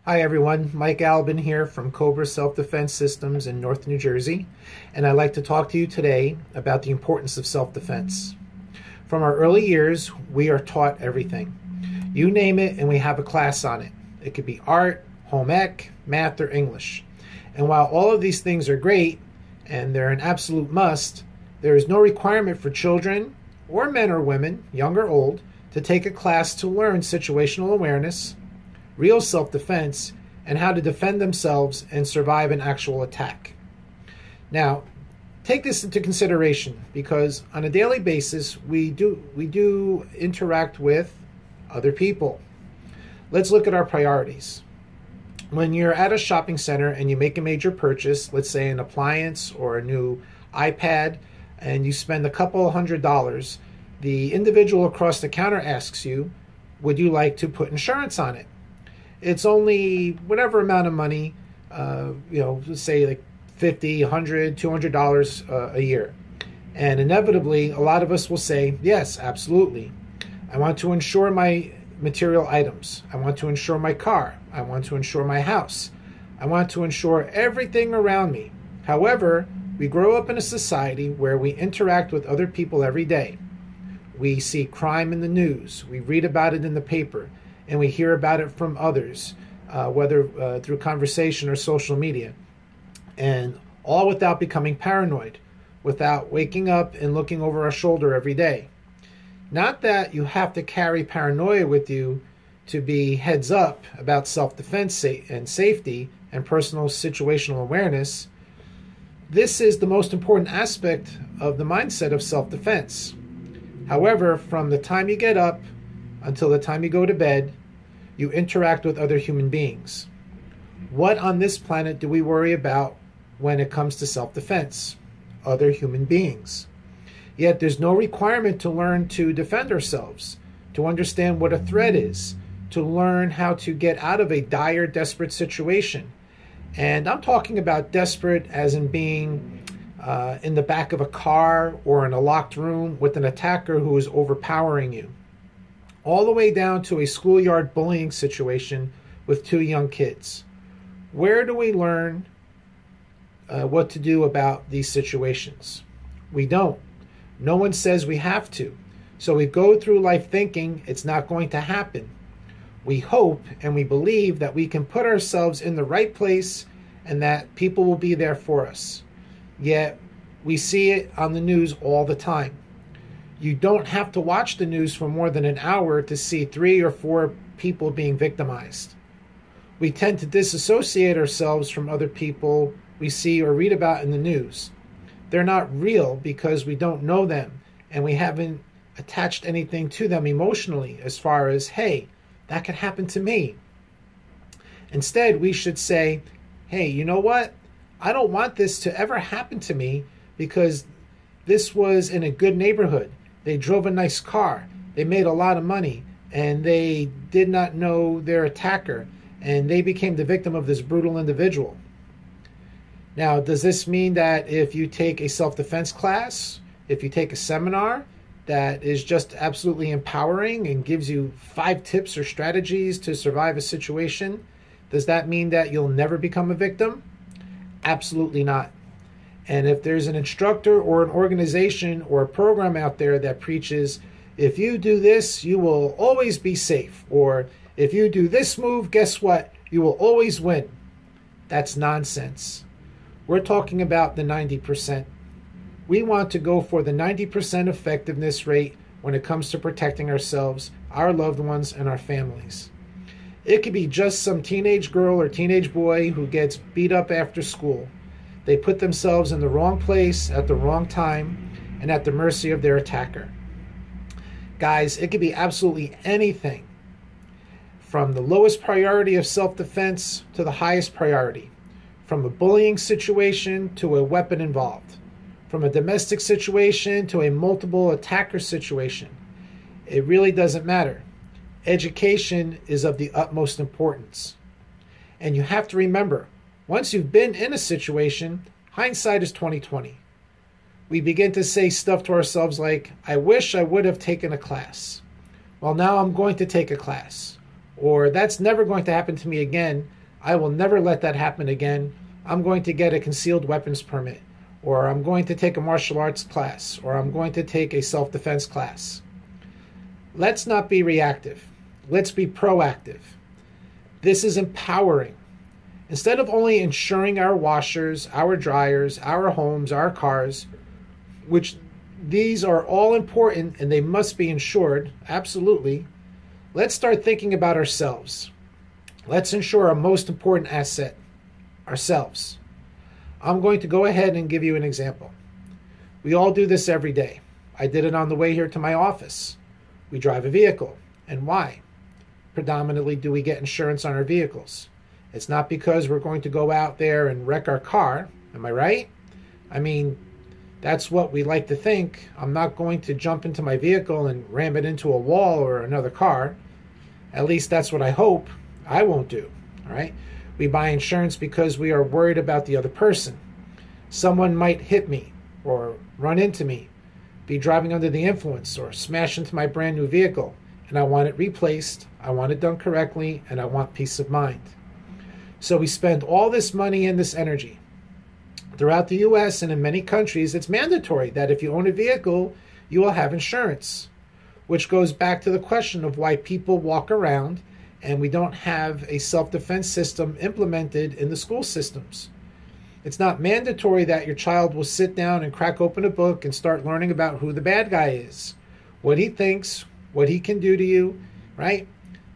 Hi everyone, Mike Albin here from Cobra Self-Defense Systems in North New Jersey, and I'd like to talk to you today about the importance of self-defense. From our early years, we are taught everything. You name it and we have a class on it. It could be art, home ec, math, or English. And while all of these things are great, and they're an absolute must, there is no requirement for children, or men or women, young or old, to take a class to learn situational awareness, real self-defense, and how to defend themselves and survive an actual attack. Now, take this into consideration because on a daily basis, we do interact with other people. Let's look at our priorities. When you're at a shopping center and you make a major purchase, let's say an appliance or a new iPad, and you spend a couple $100, the individual across the counter asks you, would you like to put insurance on it? It's only whatever amount of money, let's say like $50, $100, $200 a year. And inevitably, a lot of us will say, yes, absolutely. I want to insure my material items. I want to insure my car. I want to insure my house. I want to insure everything around me. However, we grow up in a society where we interact with other people every day. We see crime in the news. We read about it in the paper. And we hear about it from others, whether through conversation or social media. And all without becoming paranoid, without waking up and looking over our shoulder every day. Not that you have to carry paranoia with you to be heads up about self-defense and safety and personal situational awareness. This is the most important aspect of the mindset of self-defense. However, from the time you get up until the time you go to bed, you interact with other human beings. What on this planet do we worry about when it comes to self-defense? Other human beings. Yet there's no requirement to learn to defend ourselves, to understand what a threat is, to learn how to get out of a dire, desperate situation. And I'm talking about desperate as in being in the back of a car or in a locked room with an attacker who is overpowering you. All the way down to a schoolyard bullying situation with two young kids. Where do we learn what to do about these situations? We don't. No one says we have to. So we go through life thinking it's not going to happen. We hope and we believe that we can put ourselves in the right place and that people will be there for us. Yet we see it on the news all the time. You don't have to watch the news for more than an hour to see 3 or 4 people being victimized. We tend to disassociate ourselves from other people we see or read about in the news. They're not real because we don't know them and we haven't attached anything to them emotionally as far as, hey, that could happen to me. Instead, we should say, hey, you know what? I don't want this to ever happen to me because this was in a good neighborhood. They drove a nice car, they made a lot of money, and they did not know their attacker, and they became the victim of this brutal individual. Now, does this mean that if you take a self-defense class, if you take a seminar that is just absolutely empowering and gives you 5 tips or strategies to survive a situation, does that mean that you'll never become a victim? Absolutely not. And if there's an instructor or an organization or a program out there that preaches, if you do this, you will always be safe, or if you do this move, guess what? You will always win. That's nonsense. We're talking about the 90%. We want to go for the 90% effectiveness rate when it comes to protecting ourselves, our loved ones, and our families. It could be just some teenage girl or teenage boy who gets beat up after school. They put themselves in the wrong place at the wrong time and at the mercy of their attacker. Guys, it could be absolutely anything from the lowest priority of self-defense to the highest priority, from a bullying situation to a weapon involved, from a domestic situation to a multiple attacker situation. It really doesn't matter. Education is of the utmost importance. And you have to remember, once you've been in a situation, hindsight is 20/20. We begin to say stuff to ourselves like, I wish I would have taken a class. Well, now I'm going to take a class. Or that's never going to happen to me again. I will never let that happen again. I'm going to get a concealed weapons permit, or I'm going to take a martial arts class, or I'm going to take a self-defense class. Let's not be reactive. Let's be proactive. This is empowering. Instead of only insuring our washers, our dryers, our homes, our cars, which these are all important and they must be insured, absolutely, let's start thinking about ourselves. Let's insure our most important asset, ourselves. I'm going to go ahead and give you an example. We all do this every day. I did it on the way here to my office. We drive a vehicle. And why? Predominantly do we get insurance on our vehicles? It's not because we're going to go out there and wreck our car. Am I right? I mean, that's what we like to think. I'm not going to jump into my vehicle and ram it into a wall or another car. At least that's what I hope I won't do. All right? We buy insurance because we are worried about the other person. Someone might hit me or run into me, be driving under the influence, or smash into my brand new vehicle, and I want it replaced, I want it done correctly, and I want peace of mind. So we spend all this money and this energy. Throughout the U.S. and in many countries, it's mandatory that if you own a vehicle, you will have insurance, which goes back to the question of why people walk around and we don't have a self-defense system implemented in the school systems. It's not mandatory that your child will sit down and crack open a book and start learning about who the bad guy is, what he thinks, what he can do to you, right?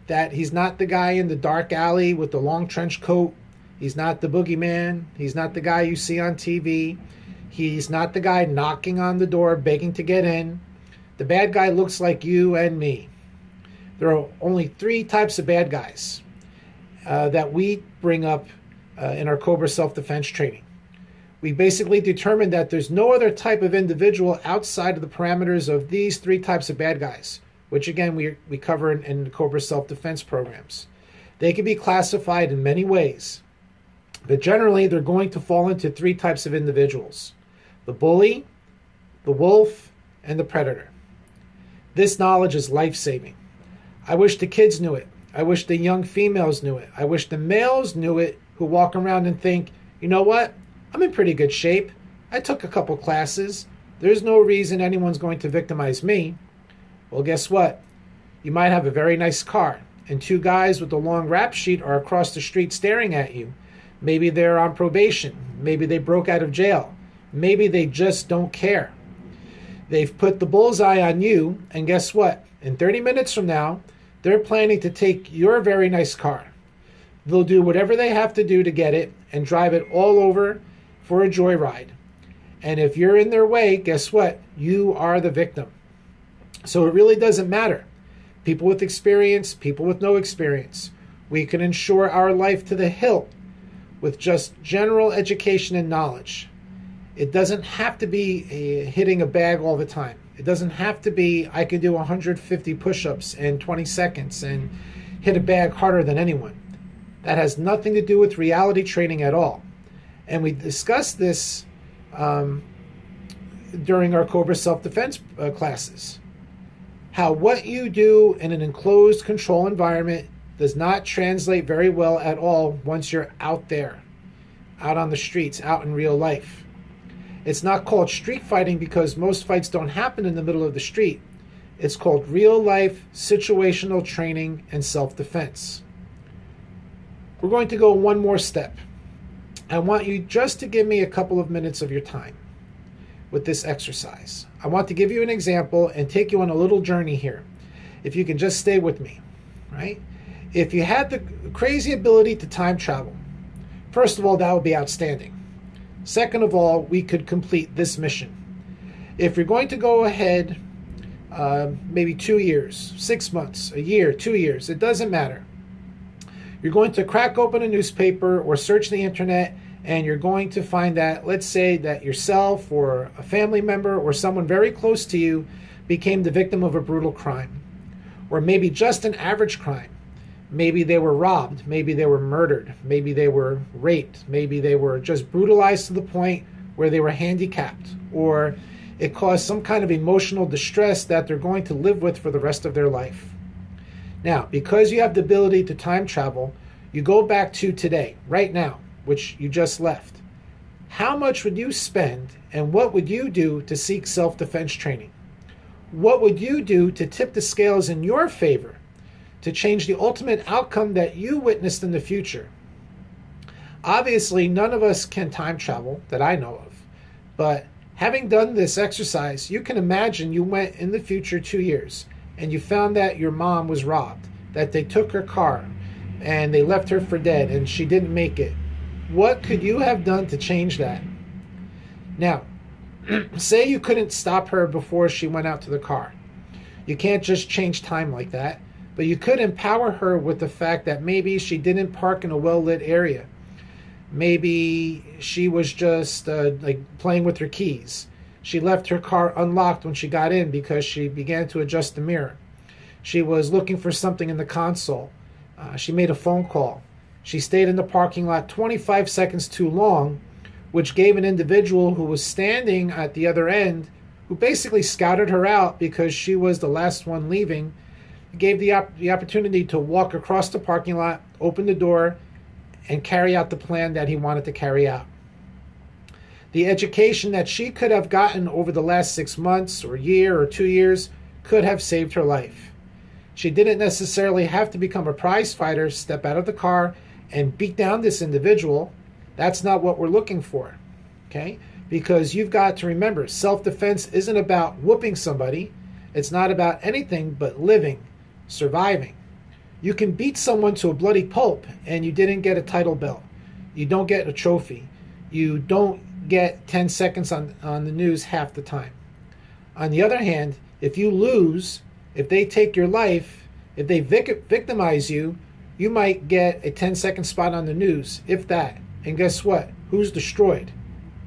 That he's not the guy in the dark alley with the long trench coat. He's not the boogeyman. He's not the guy you see on TV. He's not the guy knocking on the door, begging to get in. The bad guy looks like you and me. There are only 3 types of bad guys that we bring up in our Cobra self-defense training. We basically determined that there's no other type of individual outside of the parameters of these 3 types of bad guys, which again we cover in the Cobra self-defense programs. They can be classified in many ways, but generally they're going to fall into 3 types of individuals: the bully, the wolf, and the predator. This knowledge is life-saving. I wish the kids knew it. I wish the young females knew it. I wish the males knew it who walk around and think, you know what, I'm in pretty good shape. I took a couple classes. There's no reason anyone's going to victimize me. Well, guess what? You might have a very nice car, and 2 guys with a long rap sheet are across the street staring at you. Maybe they're on probation. Maybe they broke out of jail. Maybe they just don't care. They've put the bullseye on you, and guess what? In 30 minutes from now, they're planning to take your very nice car. They'll do whatever they have to do to get it and drive it all over for a joyride. And if you're in their way, guess what? You are the victim. So it really doesn't matter. People with experience, people with no experience. We can insure our life to the hilt with just general education and knowledge. It doesn't have to be hitting a bag all the time. It doesn't have to be, I can do 150 push-ups in 20 seconds and hit a bag harder than anyone. That has nothing to do with reality training at all. And we discussed this during our Cobra self-defense classes. How what you do in an enclosed control environment does not translate very well at all once you're out there, out on the streets, out in real life. It's not called street fighting because most fights don't happen in the middle of the street. It's called real life situational training and self-defense. We're going to go one more step. I want you just to give me a couple of minutes of your time with this exercise. I want to give you an example and take you on a little journey here. If you can just stay with me, right? If you had the crazy ability to time travel, first of all, that would be outstanding. Second of all, we could complete this mission. If you're going to go ahead, maybe 2 years, 6 months, a year, 2 years, it doesn't matter. You're going to crack open a newspaper or search the internet, and you're going to find that, let's say that yourself or a family member or someone very close to you became the victim of a brutal crime, or maybe just an average crime. Maybe they were robbed, maybe they were murdered, maybe they were raped, maybe they were just brutalized to the point where they were handicapped, or it caused some kind of emotional distress that they're going to live with for the rest of their life. Now, because you have the ability to time travel, You go back to today, right now, which you just left. How much would you spend and what would you do to seek self-defense training? What would you do to tip the scales in your favor to change the ultimate outcome that you witnessed in the future? Obviously, none of us can time travel that I know of, but having done this exercise, you can imagine you went in the future 2 years and you found that your mom was robbed, that they took her car and they left her for dead and she didn't make it. What could you have done to change that? Now, say you couldn't stop her before she went out to the car. You can't just change time like that, but you could empower her with the fact that maybe she didn't park in a well-lit area. Maybe she was just like playing with her keys. She left her car unlocked when she got in because she began to adjust the mirror. She was looking for something in the console. She made a phone call. She stayed in the parking lot 25 seconds too long, which gave an individual who was standing at the other end, who basically scouted her out because she was the last one leaving, gave the opportunity to walk across the parking lot, open the door, and carry out the plan that he wanted to carry out. The education that she could have gotten over the last 6 months or year or 2 years could have saved her life. She didn't necessarily have to become a prize fighter, step out of the car, and beat down this individual. That's not what we're looking for, okay? Because you've got to remember, self-defense isn't about whooping somebody. It's not about anything but living, surviving. You can beat someone to a bloody pulp and you didn't get a title belt. You don't get a trophy. You don't get 10 seconds on the news half the time. On the other hand, if you lose, if they take your life, if they victimize you, you might get a 10-second spot on the news, if that. And guess what? Who's destroyed?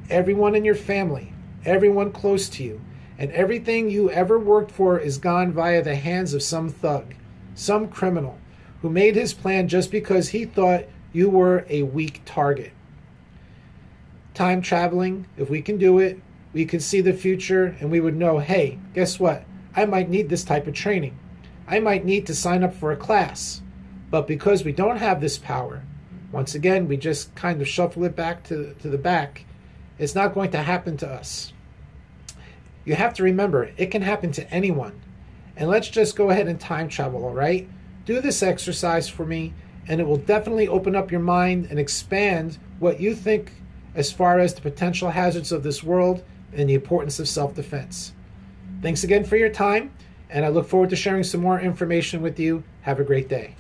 Everyone in your family, everyone close to you, and everything you ever worked for is gone via the hands of some thug, some criminal, who made his plan just because he thought you were a weak target. Time traveling, if we can do it, we could see the future and we would know, hey, guess what? I might need this type of training. I might need to sign up for a class. But because we don't have this power, once again, we just kind of shuffle it back to the back, it's not going to happen to us. You have to remember, it can happen to anyone. And let's just go ahead and time travel, all right? Do this exercise for me, and it will definitely open up your mind and expand what you think as far as the potential hazards of this world and the importance of self-defense. Thanks again for your time, and I look forward to sharing some more information with you. Have a great day.